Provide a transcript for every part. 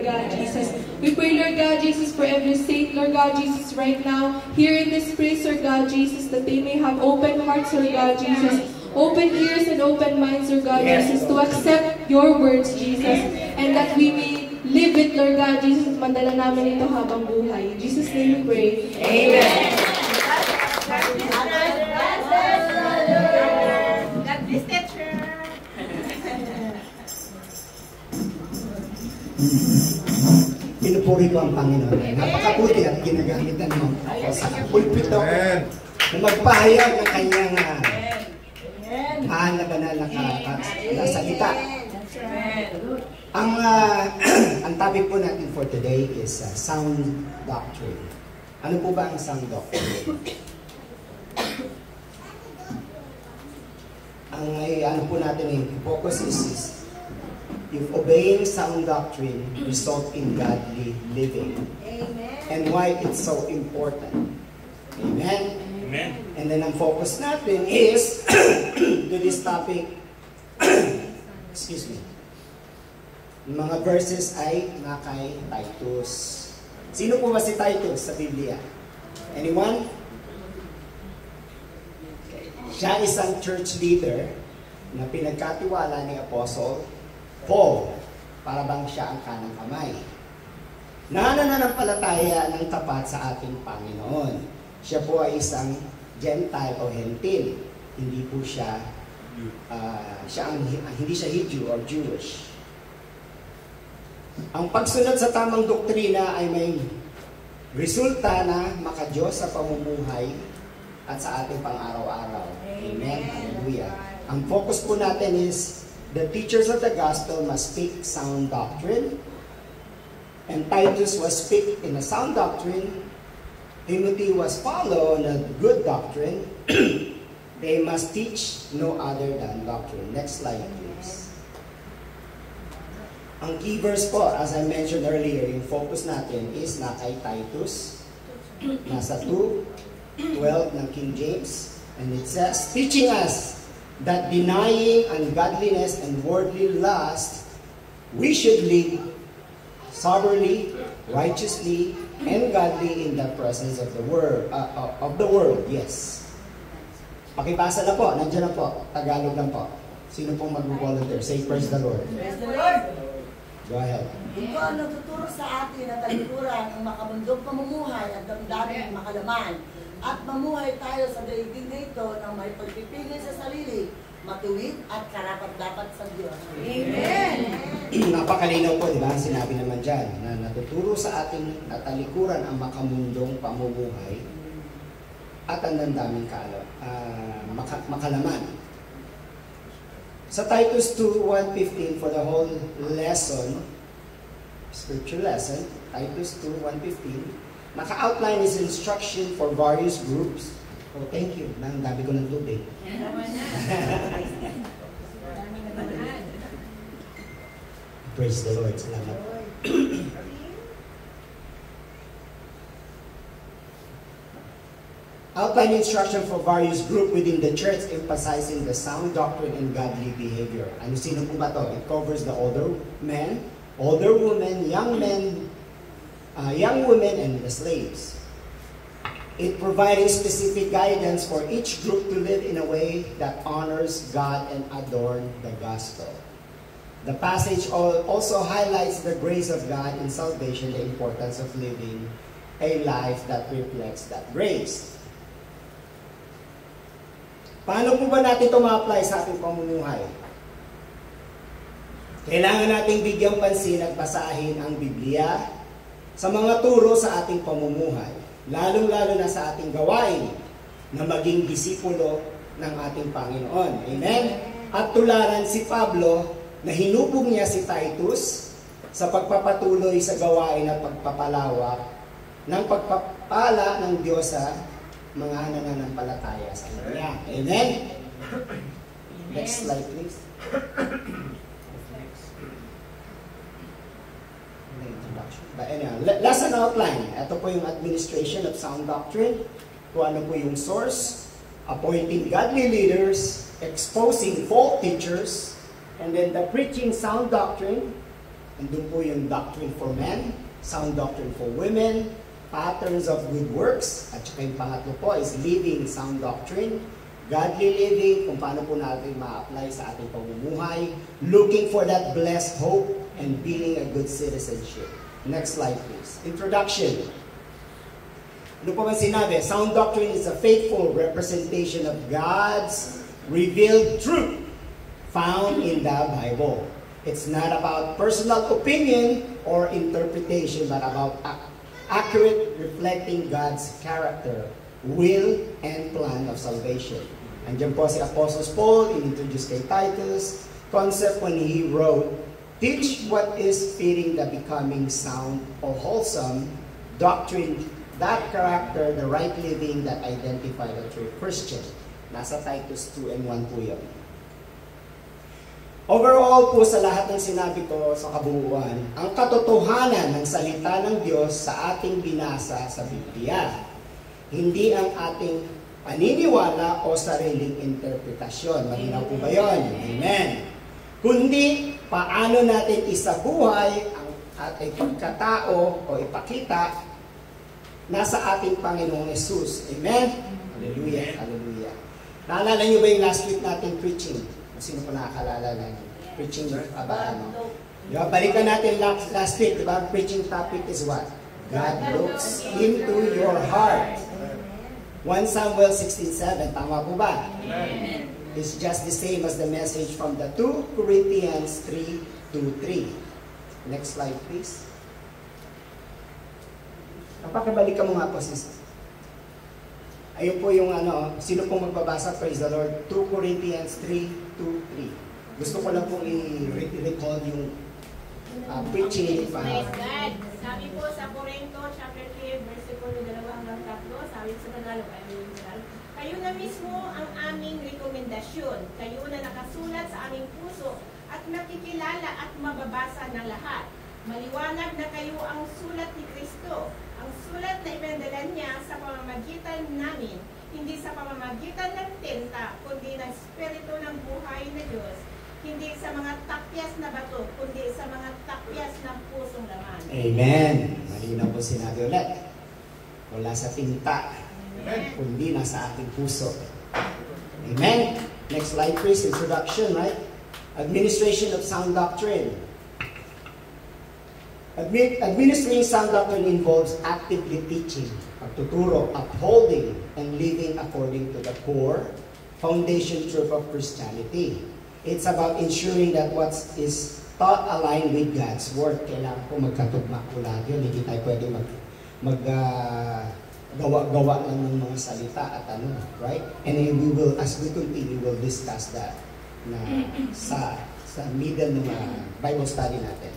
God Jesus. We pray, Lord God Jesus, for every saint, Lord God Jesus, right now, here in this place, Lord God Jesus, that they may have open hearts, Lord God Jesus, open ears and open minds, Lord God Jesus, to accept your words, Jesus, and that we may live it, Lord God Jesus, at madala namin ito habang buhay. In Jesus' name we pray. Amen. Pinupuri ko ang Panginoon. Napakabuti at ginagamitan mo ako sa pulpito na magpahayag ng kanyang mahal na banal na salita. Ang topic po natin for today is sound doctrine. Ano po ba ang sound doctrine? Ano po natin yung focus is if obeying sound doctrine result in godly living. Amen. And why it's so important. Amen. Amen. And then ang focus natin is to this topic. Excuse me. Yung mga verses ay kay Titus. Sino po ba si Titus sa Biblia? Anyone? Okay. Siya isang church leader na pinagkatiwala ni Apostle Paul, para bang siya ang kanang kamay. Nananampalataya ng tapat sa ating Panginoon. Siya po ay isang Gentile o Hentil. Hindi po siya, hindi siya Hebrew or Jewish. Ang pagsunod sa tamang doktrina ay may resulta na makadiyos sa pamumuhay at sa ating pang-araw-araw. Amen. Hallelujah. Ang focus po natin is the teachers of the gospel must speak sound doctrine. And Titus was speak in a sound doctrine. Timothy was follow on a good doctrine. They must teach no other than doctrine. Next slide, please. Ang key verse po, as I mentioned earlier, yung focus natin is na kay Titus. Nasa 2:12 ng King James. And it says, teaching us that denying ungodliness and worldly lust, we should live soberly, righteously, and godly in the presence of the world. Yes. Pakibasa na po, nandiyan na po, Tagalog lang po. Sino pong mag-volunteer? Say praise the Lord. Praise the Lord. Go ahead. Ito ang nagtuturo sa atin na talikuran ng makamundong pamumuhay at damdamin ng makalaman. At mamuhay tayo sa daigdig na ito ng may pagpipigil sa sarili, matuwid at karapat-dapat sa Diyos. Amen! Napakalinaw po, di ba? Sinabi naman dyan na natuturo sa ating natalikuran ang makamundong pamumuhay at ang damdaming makalaman. Sa Titus 2:1-15 for the whole lesson, scripture lesson, Titus 2:1-15, naka-outline is instruction for various groups. Oh, thank you. Ang dami ko ng tubig. Praise the Lord. Salamat. Outline instruction for various groups within the church emphasizing the sound doctrine and godly behavior. Ano sino po ba to? It covers the older men, older women, young men, young women, and the slaves. It providing specific guidance for each group to live in a way that honors God and adorn the gospel. The passage also highlights the grace of God in salvation, the importance of living a life that reflects that grace. Paano po ba natin ito ma-apply sa ating pamumuhay? Kailangan nating bigyang pansin at basahin ang Biblia sa mga turo sa ating pamumuhay, lalong-lalo na sa ating gawain na maging disipulo ng ating Panginoon. Amen? At tularan si Pablo na hinubog niya si Titus sa pagpapatuloy sa gawain at pagpapalawak ng pagpapala ng Diyos sa mga nananampalataya sa Kanya. Amen? Next slide, please. But anyway, lesson outline. Ito po yung administration of sound doctrine. Kung ano po yung source. Appointing godly leaders. Exposing false teachers. And then the preaching sound doctrine. Andun po yung doctrine for men, sound doctrine for women, patterns of good works, at saka yung pangatlo po is living sound doctrine, godly living, kung paano po natin ma-apply sa ating pamumuhay, looking for that blessed hope, and being a good citizenship. Next slide, please. Introduction. Ano po man sinabi? Sound doctrine is a faithful representation of God's revealed truth found in the Bible. It's not about personal opinion or interpretation, but about accurate reflecting God's character, will, and plan of salvation. Andiyan po si Apostles Paul, in-introduce kay Titus, concept when he wrote, teach what is fitting the becoming sound or wholesome doctrine, that character, the right living that identify the true Christian. Nasa Titus 2 and 1 po yun. Overall po sa lahat ng sinabi ko sa kabuuan, ang katotohanan ng salita ng Diyos sa ating binasa sa Biblia. Hindi ang ating paniniwala o sariling interpretasyon. Malinaw po ba yun? Amen. Kundi paano natin isabuhay ang ating pagkatao o ipakita nasa ating Panginoong Yesus. Amen? Hallelujah. Hallelujah. Naalala niyo ba yung last week natin preaching? Sino po nakakalala ng preaching? Diba? Balikan natin last week. Diba? Preaching topic is what? God looks into your heart. 1 Samuel 16:7. Tama po ba? Amen. It's just the same as the message from the 2 Corinthians 3:2-3. Next slide, please. Napakabalik ka mo nga po, sis. Ayun po yung sino pong magbabasa? Praise the Lord. 2 Corinthians 3:2-3. Gusto ko lang pong i-recall yung preaching. Praise God. Sabi po sa Corinto, chapter 3, versikulo 2-3, sabi sa Tagalog, kayo na mismo ang aming rekomendasyon. Kayo na nakasulat sa aming puso at nakikilala at mababasa ng lahat. Maliwanag na kayo ang sulat ni Kristo. Ang sulat na ipinadala niya sa pamamagitan namin, hindi sa pamamagitan ng tinta, kundi ng Espiritu ng buhay na Diyos. Hindi sa mga takpyas na bato, kundi sa mga takpyas ng pusong laman. Amen. Malinaw po sinabi ulit. Wala sa tinta, kundi nasa ating puso. Amen. Next slide please. Introduction, right? Administration of sound doctrine. Administering sound doctrine involves actively teaching, pagtuturo, upholding, and living according to the core foundation truth of Christianity. It's about ensuring that what is taught align with God's Word. Kailangan po magkatugma po lahat yun. Hindi tayo pwede gawa lang ng mga salita at right? And then we will, as we continue, we'll discuss that na sa middle ng Bible study natin.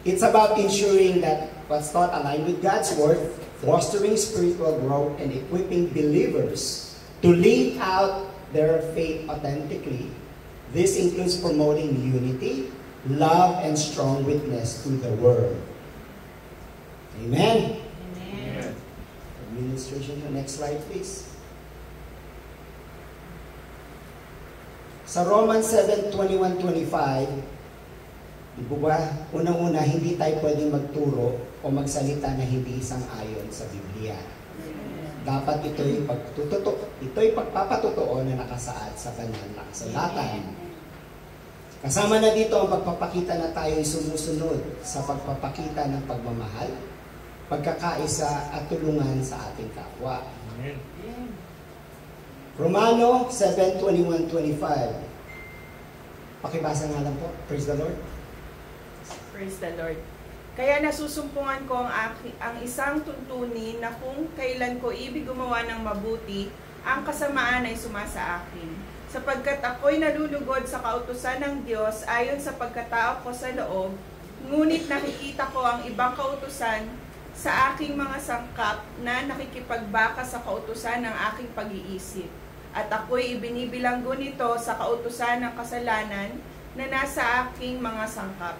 It's about ensuring that what's taught align with God's Word, fostering spiritual growth, and equipping believers to live out their faith authentically. This includes promoting unity, love, and strong witness to the Word. Amen? Amen. Administration. Next slide, please. Sa Romans 7:21-25, di ba, unang-una, hindi tayo pwedeng magturo o magsalita na hindi isang-ayon sa Biblia. Dapat ito'y pagpapatutuo na nakasaad sa banal na kasulatan. Kasama na dito ang pagpapakita na tayo'y sumusunod sa pagpapakita ng pagmamahal, pagkakaisa at tulungan sa ating kapwa. Amen. Romano 7:21-25. Pakibasa nga lang po. Praise the Lord. Praise the Lord. Kaya nasusumpungan ko ang isang tuntunin na kung kailan ko ibig gumawa ng mabuti, ang kasamaan ay sumasa akin. Sapagkat ako'y nalulugod sa kautusan ng Diyos ayon sa pagkatao ko sa loob, ngunit nakikita ko ang ibang kautusan sa aking mga sangkap na nakikipagbaka sa kautusan ng aking pag-iisip. At ako'y ibinibilanggo nito sa kautusan ng kasalanan na nasa aking mga sangkap.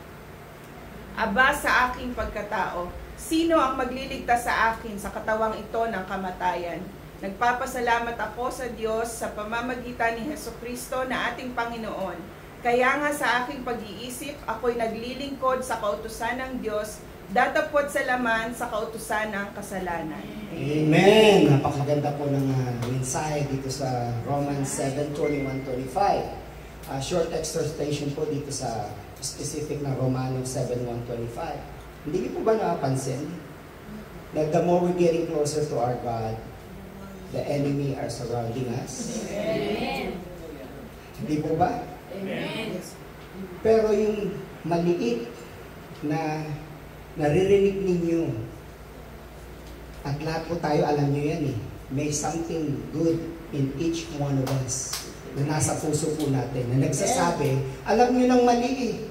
Aba sa aking pagkatao, sino ang magliligtas sa akin sa katawang ito ng kamatayan? Nagpapasalamat ako sa Diyos sa pamamagitan ni Hesukristo na ating Panginoon. Kaya nga sa aking pag-iisip, ako'y naglilingkod sa kautusan ng Diyos, datapwat sa laman sa kautusan ng kasalanan. Amen! Napakaganda po ng mensahe dito sa Romans 7:21-25. Short exhortation po dito sa specific na Romanos 7:1-25. Hindi niyo po ba napansin that the more we're getting closer to our God, the enemy are surrounding us? Amen. Hindi po ba? Amen. Pero yung maliit na naririnig ninyo, at lahat po tayo alam nyo yan may something good in each one of us na nasa puso po natin, na nagsasabi, alam nyo nang mali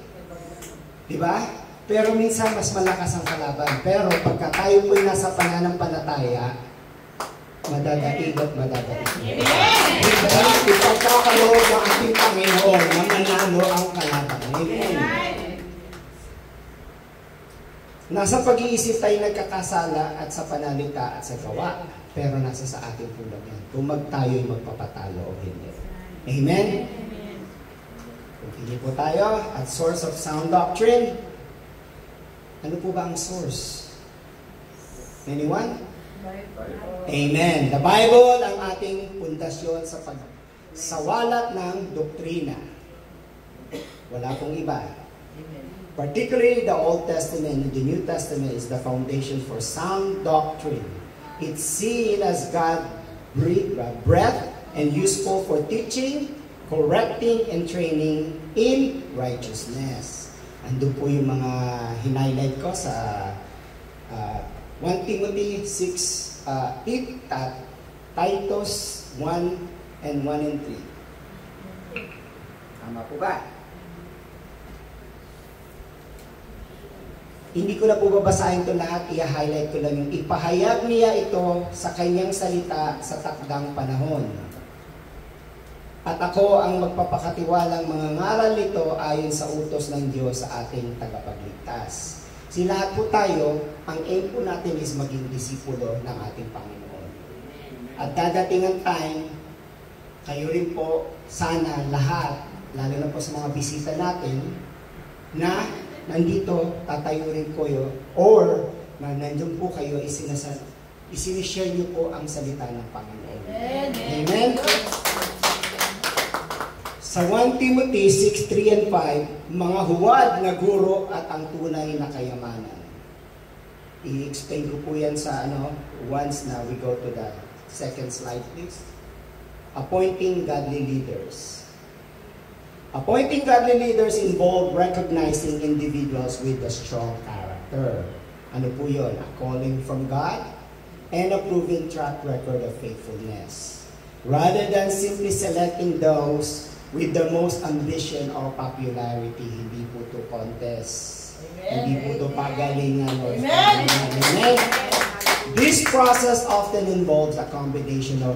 diba? Pero minsan mas malakas ang kalaban. Pero pagka tayo po'y nasa pananampalataya, madadaig at madadaig. Ipagkakaloob ng ating Panginoon na manalo ang kalaban. Amen. Nasa pag-iisip tayo nagkakasala at sa panalita at sa gawa. Pero nasa sa ating pulag yan. Kung tayo'y magpapatalo o hindi. Amen? Continue po tayo at source of sound doctrine. Ano po ba ang source? Anyone? Amen. The Bible ang ating pundasyon sa pagsawalat ng doktrina. Wala pong iba. Particularly the Old Testament and the New Testament is the foundation for sound doctrine. It's seen as God breath and useful for teaching, correcting, and training in righteousness. Andun po yung mga hinighlight ko sa 1 Timothy 6, Titus 1 and 1 and 3. Tama po ba? Hindi ko na po babasahin ito lahat, i-highlight ko lang yung ipahayag niya ito sa kanyang salita sa takdang panahon. At ako ang magpapakatiwalang mga ngaral nito ayon sa utos ng Diyos sa ating tagapagligtas. Si lahat po tayo, ang aim po natin is maging disipulo ng ating Panginoon. At dadating ang time, kayo rin po, sana lahat, lalo na po sa mga bisita natin, na nandito, tatayo rin ko yun, or na nandun po kayo, isinishare niyo po ang salita ng Panginoon. Amen? Amen? Sa 1 Timothy 6:3 and 5, mga huwad na guro at ang tunay na kayamanan. I-explain ko po yan sa once na we go to the second slide, please. Appointing godly leaders. Appointing godly leaders involve recognizing individuals with a strong character. Ano po yun? A calling from God and a proven track record of faithfulness. Rather than simply selecting those with the most ambition or popularity, hindi po to contest. Amen. Hindi po to pagalingan. Amen. Amen. This process often involves a combination of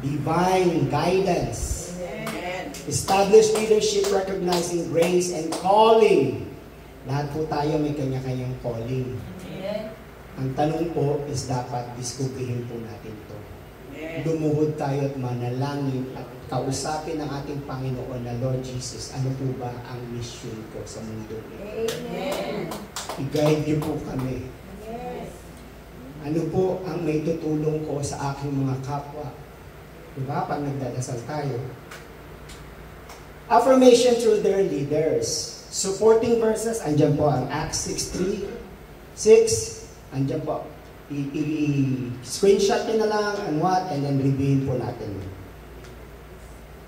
divine guidance, established leadership recognizing grace and calling. Lahat po tayo may kanya-kanyang calling. Ang tanong po is dapat diskubrihin po natin ito. Lumuhod tayo at manalangin at kausapin ng ating Panginoon na Lord Jesus, ano po ba ang mission ko sa mundo? Amen. I-guide niyo po kami. Yes. Ano po ang may tutulong ko sa aking mga kapwa? Diba? Pag nagdadasal tayo. Affirmation through their leaders. Supporting verses, andyan po ang Acts 6:3, 6, andyan po. I-screenshot nyo na lang and then reviewin po natin.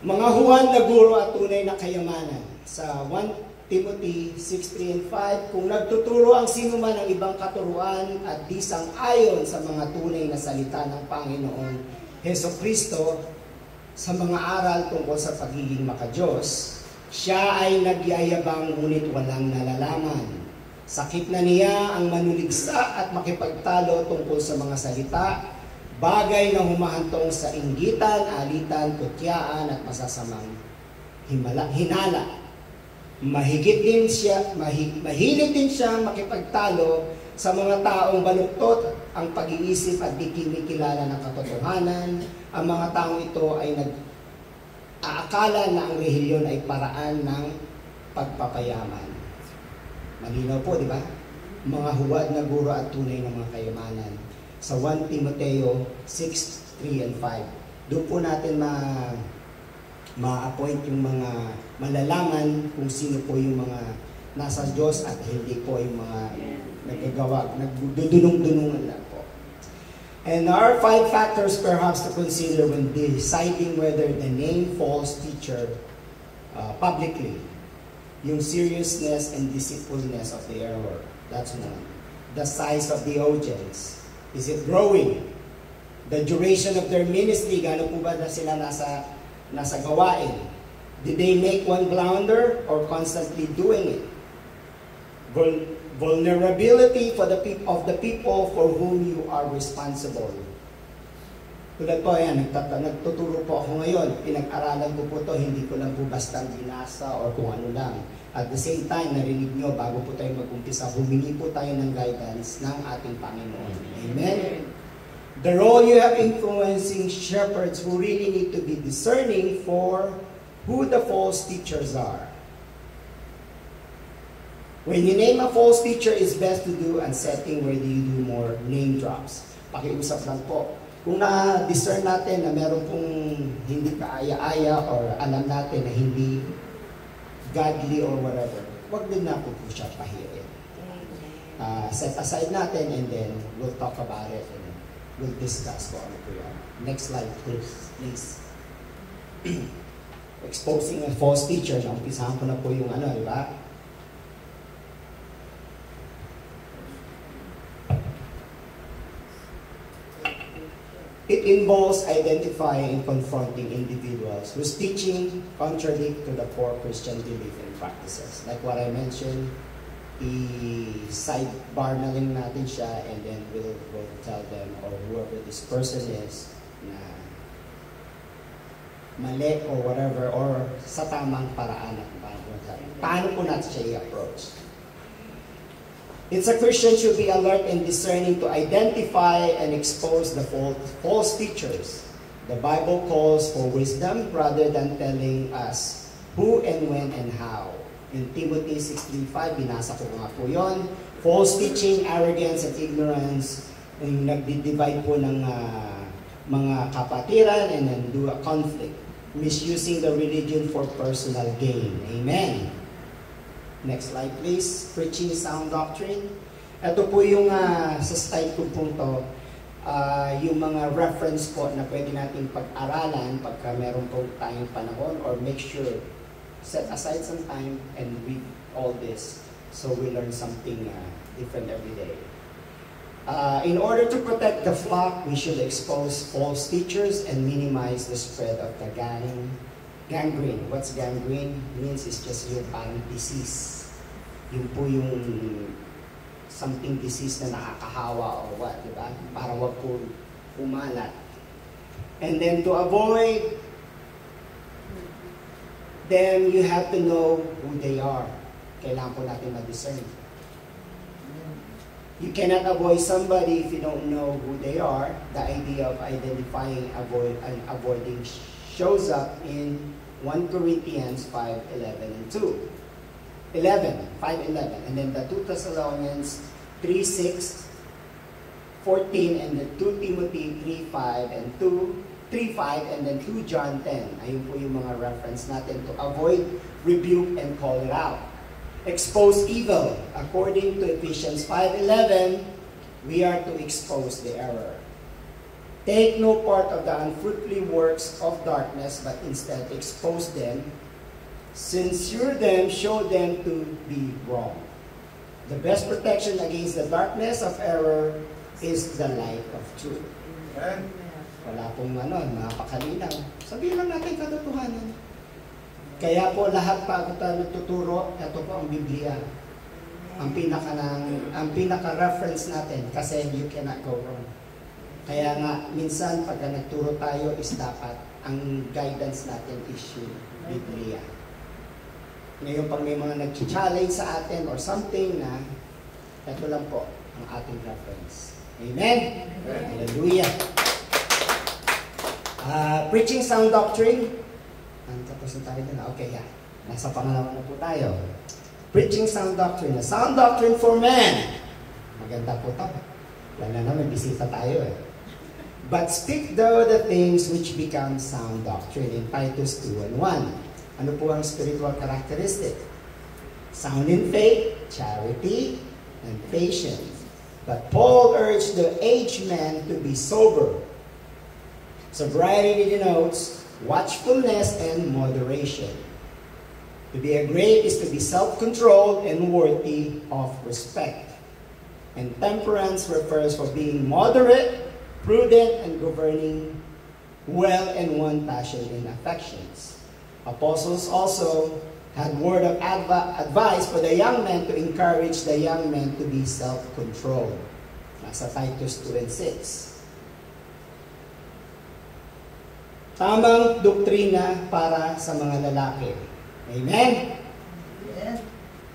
Mga huwad na guro at tunay na kayamanan. Sa 1 Timothy 6:3 and 5, kung nagtuturo ang sino man ng ibang katuruan at di sang-ayon sa mga tunay na salita ng Panginoong Hesukristo sa mga aral tungkol sa pagiging makadiyos, siya ay nagyayabang ngunit walang nalalaman. Sakit na niya ang manuligsa at makipagtalo tungkol sa mga salita, bagay na humahantong sa inggitan, alitan, kutyaan at masasamang hinala. Mahilig din siya makipagtalo sa mga taong baluktot ang pag-iisip at di kinikilala ng katotohanan. Ang mga taong ito ay aakala na ang relihiyon ay paraan ng pagpapayaman. Malinaw po, di ba? Mga huwad na guro at tunay ng mga kayamanan. Sa 1 Timoteo 6:3 and 5. Doon po natin ma-appoint yung mga malalaman kung sino po yung mga nasa Diyos at hindi po yung mga nagagawa, nagdudunong-dunungan lang po. And there are 5 factors perhaps to consider when deciding whether the name false teacher publicly. Yung seriousness and deceitfulness of the error. That's one. The size of the audience. Is it growing? The duration of their ministry, gaano po ba na sila nasa gawain? Did they make one blunder or constantly doing it? Vulnerability of the people for whom you are responsible. Tulad po yan, nagtuturo po ako ngayon, pinag-aralan ko po to, hindi ko lang po basta binasa or kung ano lang. At the same time, narinig nyo, bago po tayo mag-umpisa, humingi po tayo ng guidance ng ating Panginoon. Amen? The role you have influencing shepherds who really need to be discerning for who the false teachers are. When you name a false teacher, it's best to do a setting where you do more name drops. Pakiusap lang po. Kung na-discern natin na meron pong hindi kaaya-aya or alam natin na hindi godly or whatever, wag din na po siya pahirin. Set aside natin and then we'll talk about it and we'll discuss kung ano po yan. Next slide please. Exposing a false teacher. Umpisahan ko na po yung ano, di ba? It involves identifying and confronting individuals whose teaching contradict to the core Christian belief and practices. Like what I mentioned, i-sidebar na lang natin siya and then we'll tell them or whoever this person is na mali or whatever or sa tamang paraan at paano po natin siya i-approach. It's a Christian should be alert and discerning to identify and expose the false teachers. The Bible calls for wisdom rather than telling us who and when and how. In Timothy 6:3-5, binasa ko nga po yun. False teaching, arrogance, and ignorance, yung nagdi-divide po ng mga kapatiran and then do a conflict. Misusing the religion for personal gain. Amen. Next slide please. Preaching sound doctrine. Ito po yung sa slide ko po to, yung mga reference po na pwede natin pag-aralan pagka meron po tayong panahon or make sure, set aside some time and read all this so we learn something different every day. In order to protect the flock, we should expose false teachers and minimize the spread of the gangrene. What's gangrene? Means it's just yung parang disease. Yun po yung something disease na nakakahawa or what, di ba? Para wag po umalat. And then to avoid them, you have to know who they are. Kailangan po natin ma-discern. You cannot avoid somebody if you don't know who they are. The idea of identifying and avoiding shows up in 1 Corinthians 5:11 and 5:11, and then the 2 Thessalonians 3:6, 14, and then 2 Timothy 3:5 and 3:5, and then 2 John 10. Ayun po yung mga reference natin to avoid, rebuke, and call it out. Expose evil. According to Ephesians 5:11, we are to expose the error. Take no part of the unfruitful works of darkness, but instead expose them, censure them, show them to be wrong. The best protection against the darkness of error is the light of truth. Wala pong napakalinaw. Sabihin lang natin katotohanan. Kaya po lahat pag tayo nagtuturo, ito po ang Biblia. Ang pinaka-reference natin kasi you cannot go wrong. Kaya nga, minsan pagka nagturo tayo is dapat ang guidance natin is yung Biblia. Ngayon pag may mga nag-challenge sa atin or something na, ito lang po ang ating reference. Amen? Hallelujah. Preaching sound doctrine. Tapos na tayo din. Okay, yeah. Nasa pangalawa na po tayo. Preaching sound doctrine. A sound doctrine for men. Maganda po ito. Wala na, may bisita tayo eh. But speak thou the things which become sound doctrine in Titus 2:1. Ano po ang spiritual characteristic? Sound in faith, charity, and patience. But Paul urged the aged men to be sober. Sobriety denotes watchfulness and moderation. To be a great is to be self-controlled and worthy of respect. And temperance refers to being moderate, prudent, and governing well in one passion and affections. Apostles also had word of advice for the young men to encourage the young men to be self-controlled. Nasa Titus 2:6. Tamang doktrina para sa mga lalaki. Amen? Yes.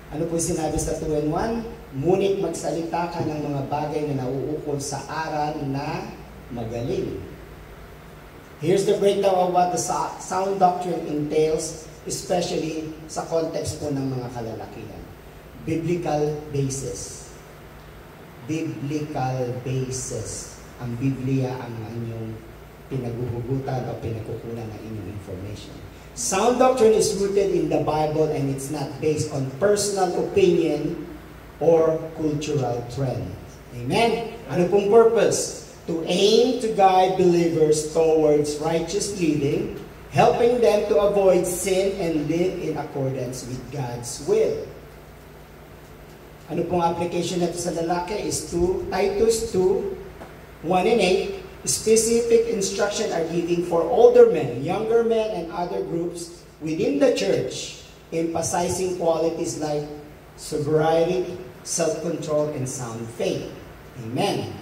Ano po sinabi sa 2:1? Ngunit magsalita ka ng mga bagay na nauukol sa aral na magaling. Here's the breakdown of what the sound doctrine entails, especially sa context po ng mga kalalakihan. Biblical basis. Biblical basis. Ang Biblia ang inyong pinaguhugutan o pinagkukunan ng inyong information. Sound doctrine is rooted in the Bible and it's not based on personal opinion or cultural trend. Amen? Ano pong purpose? To aim to guide believers towards righteous living, helping them to avoid sin and live in accordance with God's will. Ano pong application natin sa lalaki is Titus 2:1 and 8. Specific instruction are given for older men, younger men, and other groups within the church, emphasizing qualities like sobriety, self-control, and sound faith. Amen.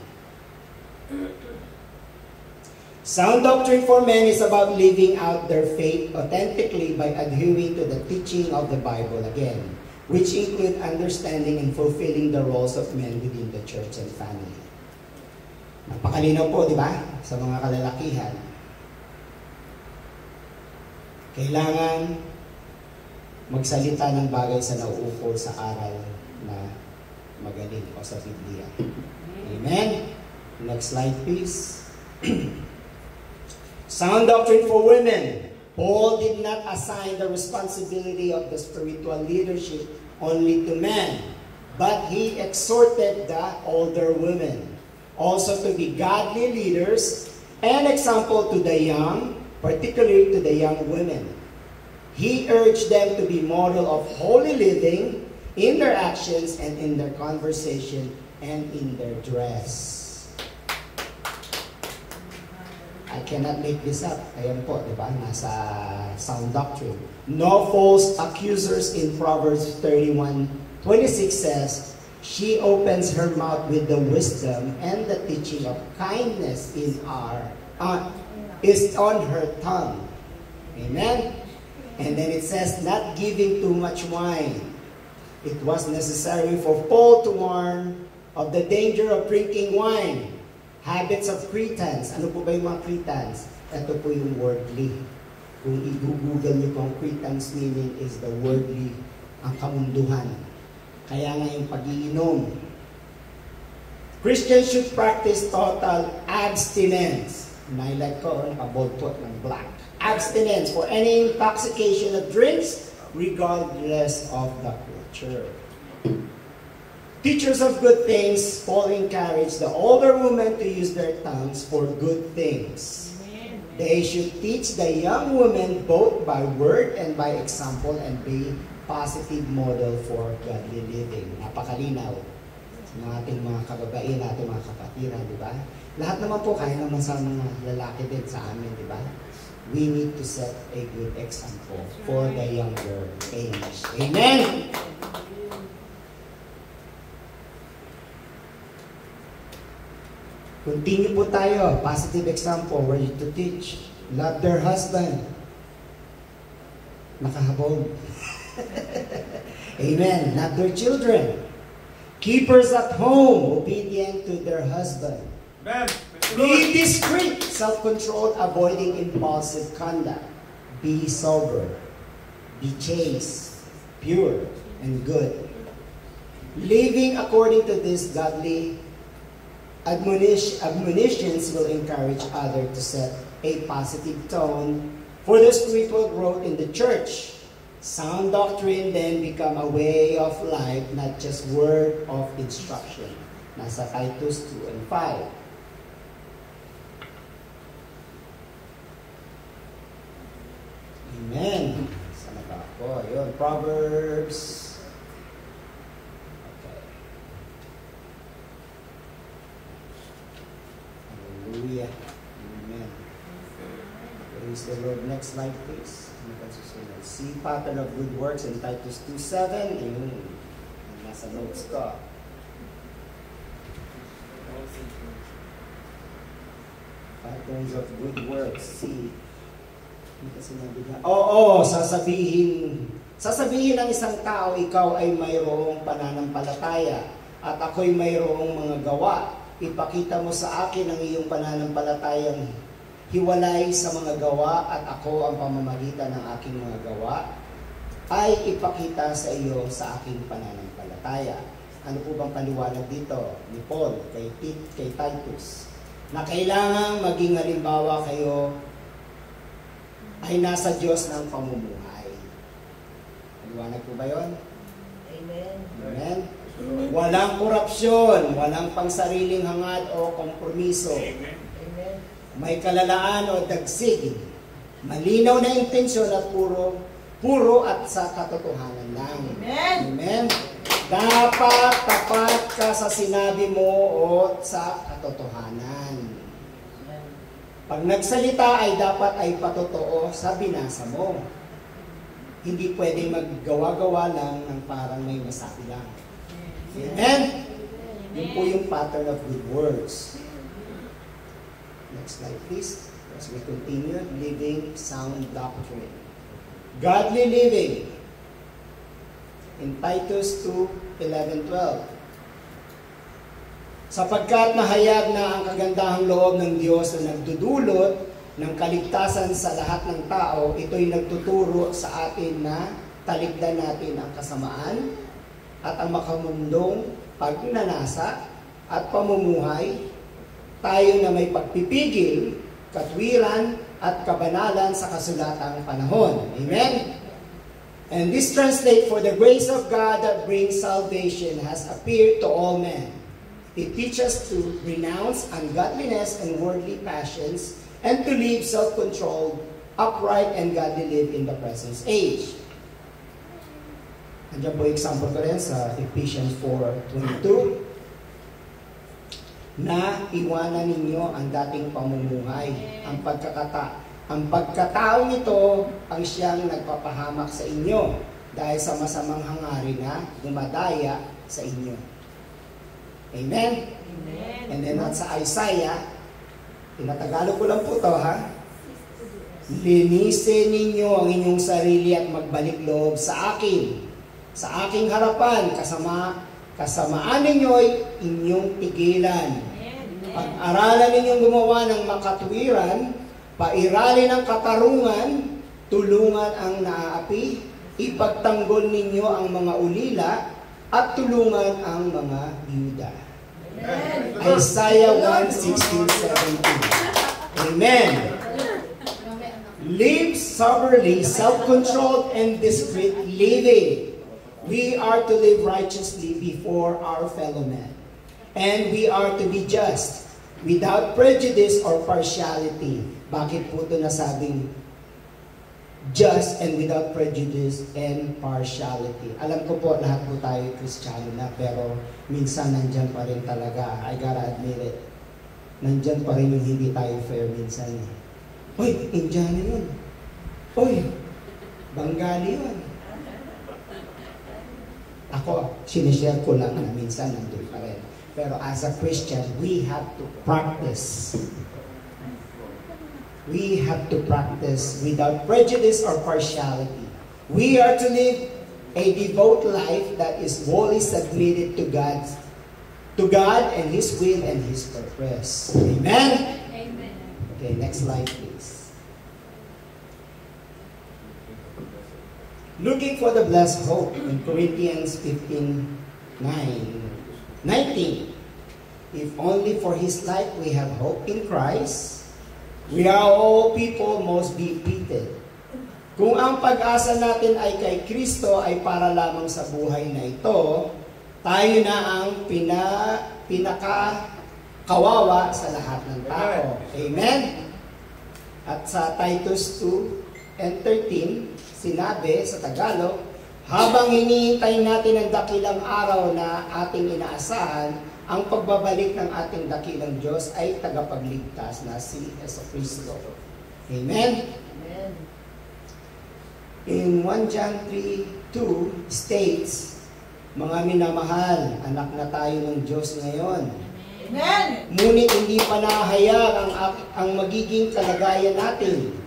Sound doctrine for men is about living out their faith authentically by adhering to the teaching of the Bible again, which include understanding and fulfilling the roles of men within the church and family. Napakalinaw po, di ba? Sa mga kalalakihan. Kailangan magsalita ng bagay sa nauukol sa aral na magaling o sa Biblia. Amen? Next slide, please. Sound doctrine for women. Paul did not assign the responsibility of the spiritual leadership only to men, but he exhorted the older women also to be godly leaders and example to the young, particularly to the young women. He urged them to be model of holy living in their actions and in their conversation and in their dress. I cannot make this up. Ayan po, di ba? Nasa sound doctrine. No false accusers in Proverbs 31:26 says, she opens her mouth with the wisdom and the teaching of kindness is on her tongue. Amen? And then it says, not giving too much wine. It was necessary for Paul to warn of the danger of drinking wine. Habits of Cretans. Ano po ba yung mga Cretans? Ito po yung worldly. Kung i-google niyo po ang Cretans meaning is the worldly, ang kamunduhan. Kaya nga yung pag-iinom. Christians should practice total abstinence. Nailag ko, naka-bold po ng black. Abstinence for any intoxication of drinks, regardless of the culture. Teachers of good things, Paul encouraged the older women to use their tongues for good things. They should teach the young women both by word and by example and be positive model for godly living. Napakalinaw ng ating mga kababae, ating mga kapatiran, di ba? Lahat naman po, kaya naman sa mga lalaki din sa amin, di ba? We need to set a good example for the younger age. Amen! Continue po tayo. Positive example, where you to teach. Love their husband. Nakahabog. Amen. Love their children. Keepers at home, obedient to their husband. Amen. Be discreet, self-controlled, avoiding impulsive conduct. Be sober. Be chaste, pure, and good. Living according to these godly admonitions will encourage others to set a positive tone for the spiritual growth in the church. Sound doctrine then become a way of life, not just word of instruction. Nasa Titus 2 and 5. Amen. Sana ba ako? Yun, Proverbs. Okay. Hallelujah. Amen. Praise the Lord. Next slide, please. See pattern of good works in Titus 2:7. Ayun. Nasa notes ko. Patterns of good works. See. Sasabihin ng isang tao, ikaw ay mayroong pananampalataya at ako'y mayroong mga gawa. Ipakita mo sa akin ang iyong pananampalatayang hiwalay sa mga gawa at ako ang pamamagitan ng aking mga gawa ay ipakita sa iyo sa aking pananampalataya. Ano po bang paliwanag dito ni Paul kay Titus? Na kailangang maging halimbawa kayo ay nasa Diyos ng pamumuhay. Paliwanag po ba yun? Amen. Amen? Walang korupsyon, walang pangsariling hangad o kompromiso. Amen. Amen. May kalalaan o dagsig. Malinaw na intensyon at puro at sa katotohanan lang. Amen. Amen? Dapat tapat ka sa sinabi mo o sa katotohanan. Pag nagsalita ay dapat ay patotoo sa binasa mo. Hindi pwedeng maggawa-gawa lang ng parang may masabi lang. Amen? Yun po yung pattern of good words. Next slide, please. As we continue, living sound doctrine. Godly living. In Titus 2:11-12. Sapagkat nahayag na ang kagandahang loob ng Diyos na nagdudulot ng kaligtasan sa lahat ng tao, ito'y nagtuturo sa atin na talikdan natin ang kasamaan at ang makamundong pagnanasa at pamumuhay, tayo na may pagpipigil, katwiran at kabanalan sa kasulatang panahon. Amen? And this translates, for the grace of God that brings salvation has appeared to all men. It teaches us to renounce ungodliness and worldly passions and to live self-controlled, upright, and godly live in the present age. Andiyan po example ko rin sa Ephesians 4:22 na iwanan ninyo ang dating pamumuhay. Ang pagkataong ito ang siyang nagpapahamak sa inyo dahil sa masamang hangarin na dumadaya sa inyo. Amen? Amen. And then at sa Isaiah, tinatagalog ko lang po ito, ha? Linisin ninyo ang inyong sarili at magbalik loob sa akin. Sa aking harapan, kasamaan ninyo'y inyong tigilan. Pag-aralan ninyong gumawa ng makatwiran, pairalin ang katarungan, tulungan ang naaapi, ipagtanggol ninyo ang mga ulila, at tulungan ang mga biyuda. Isaiah 1:16-17. Amen. Live soberly, self-controlled, and discreet living. We are to live righteously before our fellow men. And we are to be just, without prejudice or partiality. Bakit po ito nasabing just and without prejudice and partiality? Alam ko po, lahat po tayo Kristiyano na, pero minsan nandyan pa rin talaga. I gotta admit it. Nandyan pa rin yung hindi tayo fair minsan. Uy, Indiano yun. Uy, Bengali yun. Ako, sinishare ko lang na minsan nandun pa rin. Pero as a Christian, we have to practice. We have to practice without prejudice or partiality. We are to live a devout life that is wholly submitted to God and His will and His purpose. Amen? Amen. Okay, next slide please. Looking for the blessed hope in Corinthians 15:19. If only for His life we have hope in Christ, we are all people must be pitied. Kung ang pag-asa natin ay kay Kristo ay para lamang sa buhay na ito, tayo na ang pinakakawawa sa lahat ng tao. Amen? At sa Titus 2:13, sinabi sa Tagalog, habang hinihintay natin ang dakilang araw na ating inaasahan, ang pagbabalik ng ating dakilang Diyos ay tagapagligtas na si Jesucristo. Amen? Amen. In 1 John 3:2 states, mga minamahal, anak na tayo ng Diyos ngayon. Amen. Ngunit hindi pa nahayag ang magiging kalagayan natin.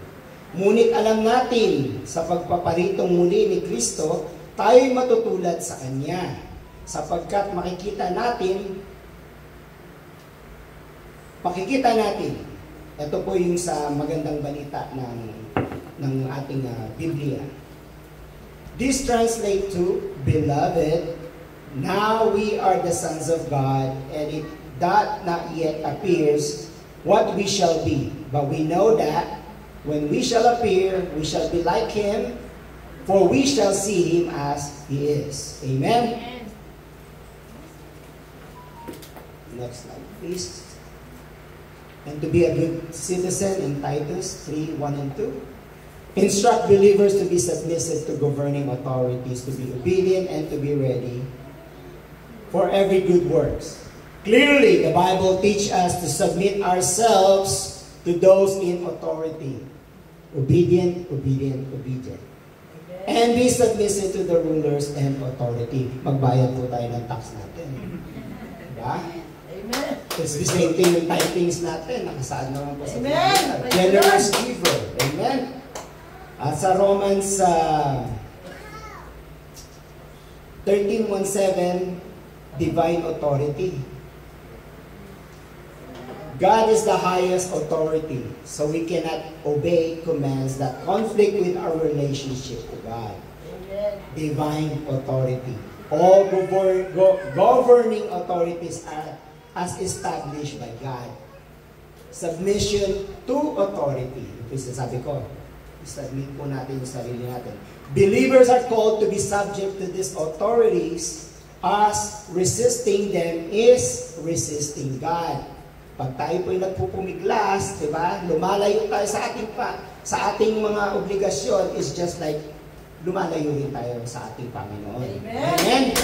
Ngunit alam natin, sa pagpaparitong muli ni Kristo, tayo'y matutulad sa Kanya. Sapagkat makikita natin, ito po yung sa magandang balita ng ating Biblia. This translates to, Beloved, now we are the sons of God, and it doth not yet appears what we shall be. But we know that when we shall appear, we shall be like Him, for we shall see Him as He is. Amen? Next slide, please. And to be a good citizen in Titus 3:1 and 2. Instruct believers to be submissive to governing authorities, to be obedient and to be ready for every good works. Clearly, the Bible teaches us to submit ourselves to those in authority. Obedient, obedient, obedient. And be submissive to the rulers and authority. Magbayad po tayo ng tax natin. Diba? Amen. It's the same thing yung tithings natin. Nakasaad naman po sa Amen. Biblia. Generous giver. Amen. At sa Romans 13:17, divine authority. God is the highest authority, so we cannot obey commands that conflict with our relationship to God. Amen. Divine authority. All governing authorities are as established by God. Submission to authority. Ito sabi ko, submit po natin yung sarili natin. Believers are called to be subject to these authorities, as resisting them is resisting God. Pag tayo po'y nagpupumiglas, diba? Lumalayo tayo sa ating mga obligasyon is just like lumalayo rin tayo sa ating Panginoon. Amen. Amen.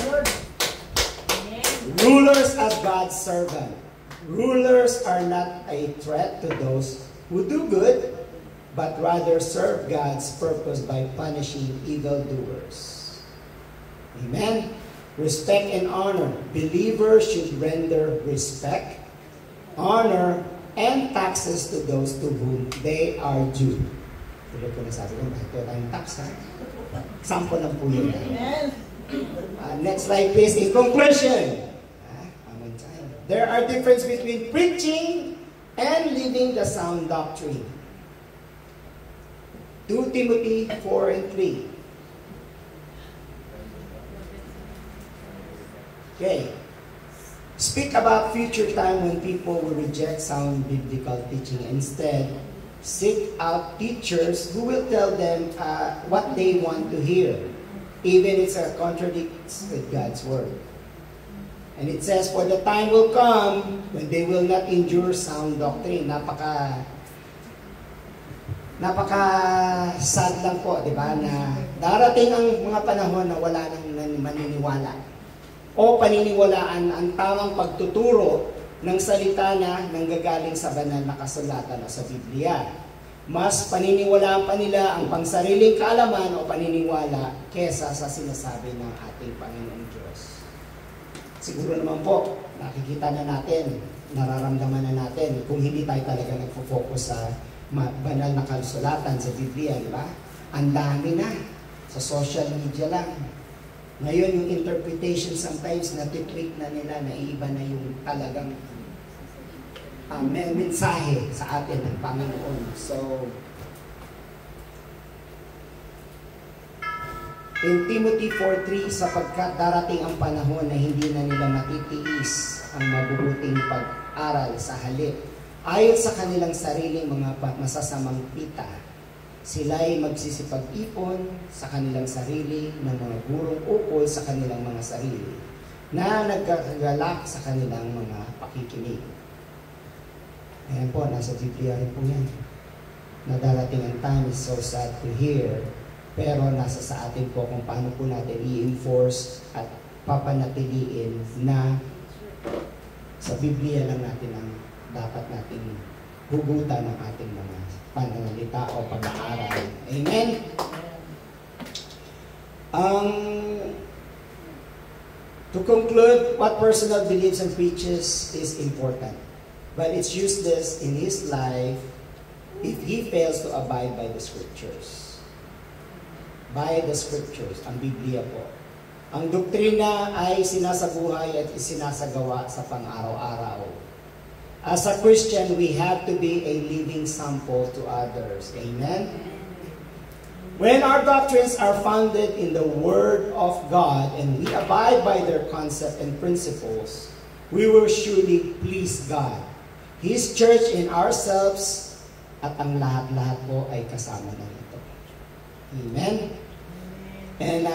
Rulers as God's servant. Rulers are not a threat to those who do good, but rather serve God's purpose by punishing evildoers. Amen. Respect and honor. Believers should render respect, honor, and taxes to those to whom they are due. Tuloy ko na sabi ko, bakit ito tayong tax, ha? Sample lang po yun. Amen. Next slide, please. In conclusion, there are differences between preaching and living the sound doctrine. 2 Timothy 4:3. Okay. Speak about future time when people will reject sound biblical teaching. Instead, seek out teachers who will tell them what they want to hear, even if it contradicts with God's word. And it says, for the time will come when they will not endure sound doctrine. Napaka-sad lang po, di ba, na darating ang mga panahon na wala nang maniniwala o paniniwalaan ang tamang pagtuturo ng salita na nanggagaling sa banal na kasulatan o sa Biblia. Mas paniniwalaan pa nila ang pangsariling kaalaman o paniniwala kesa sa sinasabi ng ating Panginoong Diyos. Siguro naman po, nakikita na natin, nararamdaman na natin kung hindi tayo talaga nagfo-focus sa banal na kasulatan sa Biblia, di ba? Ang dami na. Sa social media lang. Ngayon, yung interpretation sometimes na-tweak na nila, naiiba na yung talagang mensahe sa atin ng Panginoon. So, in Timothy 4:3, sapagkat darating ang panahon na hindi na nila matitiis ang mabubuting pag-aral sa halip. Ayon sa kanilang sariling mga masasamang pita, sila'y magsisipag-ipon sa kanilang sarili ng mga gurong ukol sa kanilang mga sarili na nagkagalak sa kanilang mga pakikinig. Ayan po, nasa Biblia rin po yan. Na darating ang time is so sad to hear, pero nasa sa atin po kung paano po natin i-enforce at papanatiliin na sa Biblia lang natin ang dapat nating hugutan ng ating mga pananalita o pag-aaral. Amen? To conclude, what personal believes and preaches is important. But it's useless in his life if he fails to abide by the Scriptures. By the Scriptures, ang Biblia po. Ang doktrina ay sinasabuhay at isinasagawa sa pang-araw-araw. As a Christian, we have to be a living sample to others. Amen? When our doctrines are founded in the Word of God and we abide by their concept and principles, we will surely please God, His church, and ourselves, at ang lahat-lahat po ay kasama na nito. Amen? And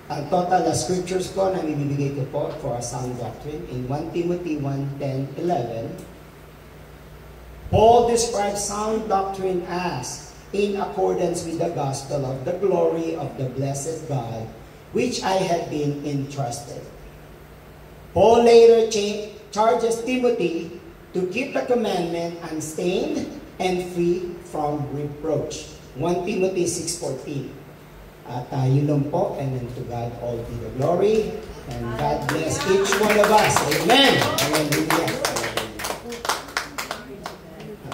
ang total na scriptures po na ibibigay ko po for a sound doctrine in 1 Timothy 1:10-11, Paul describes sound doctrine as in accordance with the gospel of the glory of the blessed God, which I had been entrusted. Paul later charges Timothy to keep the commandment unstained and free from reproach. 1 Timothy 6:14. At yun lang po, and then to God all be the glory, and God bless each one of us. Amen! Hallelujah!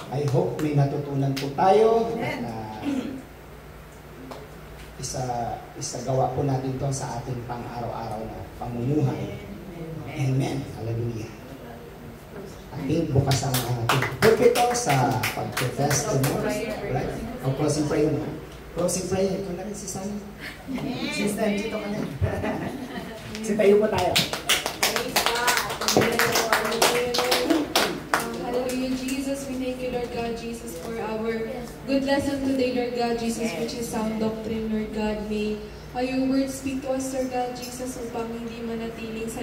I hope may natutunan po tayo. Isagawa po natin to sa ating pang-araw-araw na pamumuhay. Amen! Hallelujah! Ating bukas ang ating pulpito sa pag-testimony. Right? O closing prayer mo. Closing prayer. Ito na rin si Sunny. Sister, dito ka na. Sintayo po tayo. Hallelujah, Jesus. We thank you, Lord God, Jesus, for our good lesson today, Lord God, Jesus, which is sound doctrine, Lord God. May your word speak to us, Lord God, Jesus, upang hindi manatiling sa